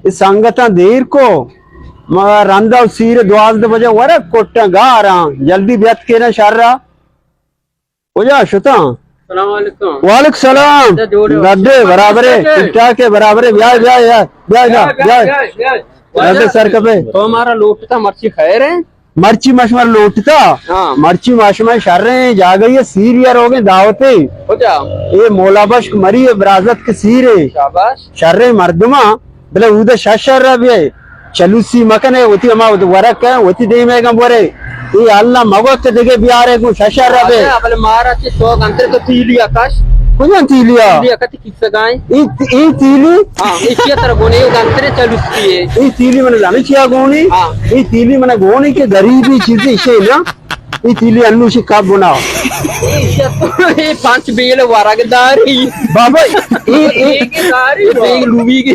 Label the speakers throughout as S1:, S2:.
S1: इस संगता देर को मगर रंदा सीर द्वाल दे बजे वरे कोट्टा गा रहा जल्दी व्यत के ना शर रहा हो जा शुता
S2: अस्सलाम वालेकुम।
S1: वालेकुम सलाम गड्ढे बराबर है टिकटा के बराबर है ब्याह ब्याह यार ब्याह ब्याह गड्ढे सर कपे
S2: तो हमारा लोटता मर्ची खैर है
S1: मर्ची मशमर लोटता
S2: हाँ।
S1: मर्ची मशमर शर रहे हैं जा गई है सीरियर हो गए दावते
S2: हो जा
S1: ये मौलाबश मरी है बराजत के सीर है
S2: शाबाश
S1: शर रहे मर्दमा बले उधर शशर रहा है चलूसी मकन है होती हमारा वरक है होती दे में बोरे ये अल्लाह मगोत देगे बिहार है को शशर रहा है
S2: अपने मारा के 100 घंटे तो तीली आकाश
S1: कुछ तीलिया
S2: तीली कति किस गाय
S1: ये तीली
S2: हां इसी तरह गोने घंटे चलुस्ती है
S1: ये तीली मन जाने चिया गोनी
S2: हाँ।
S1: ये तीली मन गोनी के गरीबी चीज इसे ना ये तीली अन्नू से कब बनाओ
S2: ये 5 बेल वारागदारी
S1: बाबा
S2: एक दारी बेग लूबी की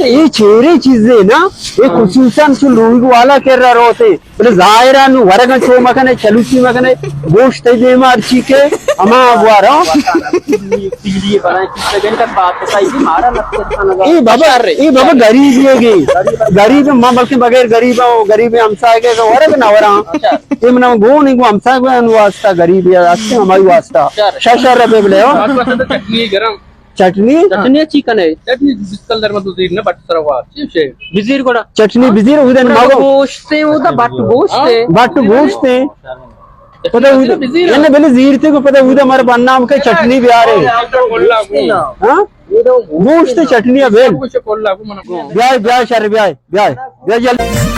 S1: ये छेरे चीजें ना ये खुसूसन से लोग वाला कर रहा होते बोले जायरा नु वरगन छो मकने चलुसी मकने गोश्त दे मारची के अमा बुआरा
S2: तीली बना किस सेकंड का बात बताई थी मारा लगता
S1: ये बाबा गरीब होगी गरीब मां बल्कि बगैर गरीब हो गरीब हमसा के वरग ना वरा ये मना गो नहीं को हमसा को वास्ता गरीब या अच्छे हमारी वास्ता शशर रबे बोले हो
S2: चटनी गरम
S1: चटनी
S2: चिकन है चटनी बिस्कल दर मधु जीर ने बट सरवा चिप्स है बिजीर कोड़ा
S1: चटनी बिजीर उधर मागो
S2: गोश्त है उधर
S1: बट गोश्त है पता उधर मैंने पहले जीर थे को पता उधर हमारे बन्नाम के चटनी भी आ रहे हां गोश्त चटनी है बेल ब्याह ब्याह शर ब्याह ब्याह ब्याह जल्दी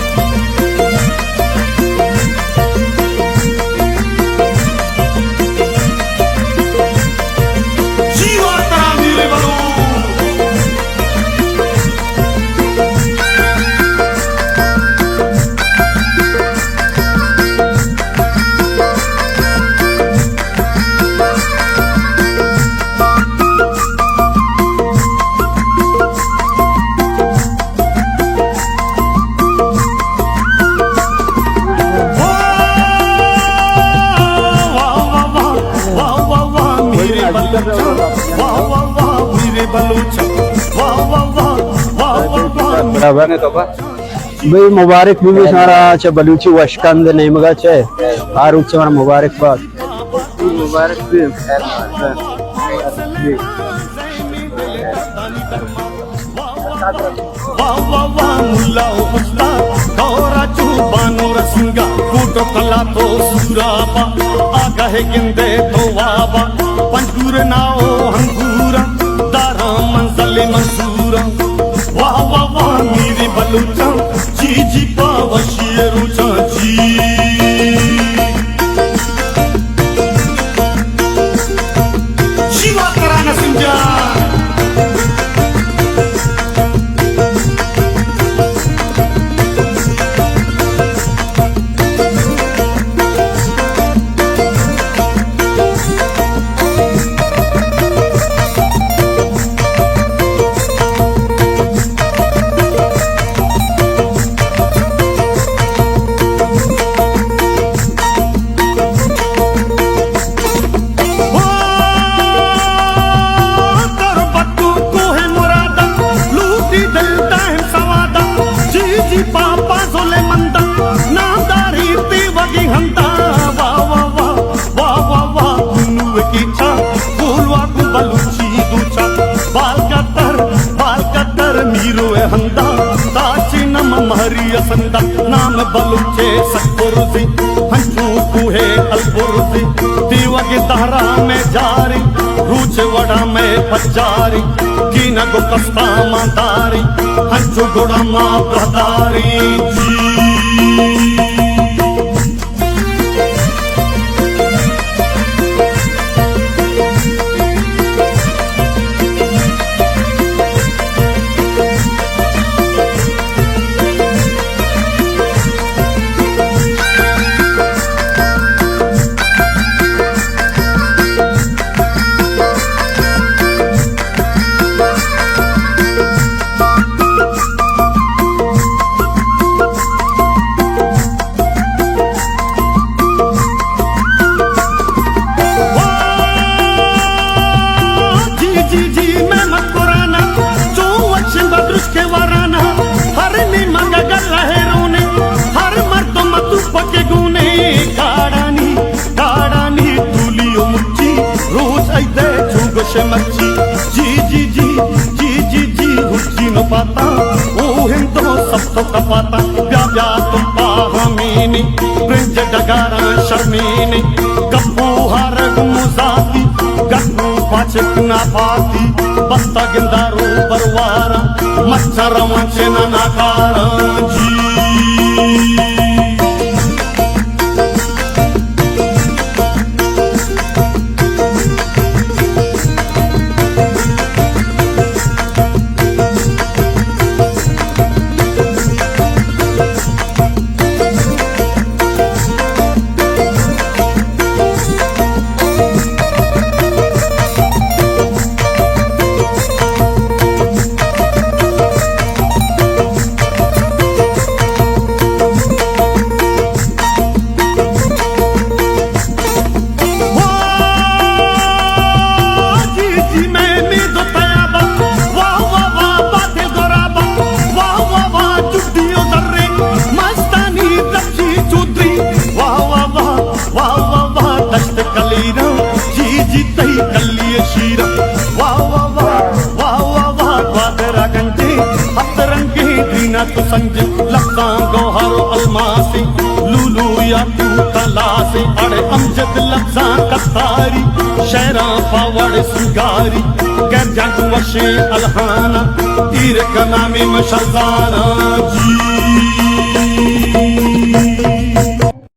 S1: भाई मुबारक भी सारा अच्छा बलूची वशकंद नहीं मगा चे आरुच से हमारा मुबारकबाद
S2: मुबारक भी
S3: वाह वाह वाह मेरे बलूचा जी जी पावशिय रुचा जी शिवा कराना समझा संदा नाम बलुचे सतपुरुषी हंसू कुहे अलपुरुषी दीवा की धारा में जारी रूच वड़ा में पचारी की न गो कस्ता मातारी हंसू गुड़ा माँ प्रदारी जी शे मच्छी जी जी जी जी जी जी हुची न पाता ओ हिंदो सब तो कपाता प्या प्या तुम पाहमीनी प्रिंज डगारा शर्मीनी कप्पू हारग मुजाती गप्पू पाचक ना पाती बस्ता गिंदारू परवारा मच्छर वंचे ना नाकारा जी तो संजय लफ्ज़ा गौहरो अलमासी लूलू या तू तलासी अड़े अमजद लफ्ज़ा कतारी शहरा पावड़ सुगारी कर जाटू वशे अलहाना तीर कनामी मशजाना जी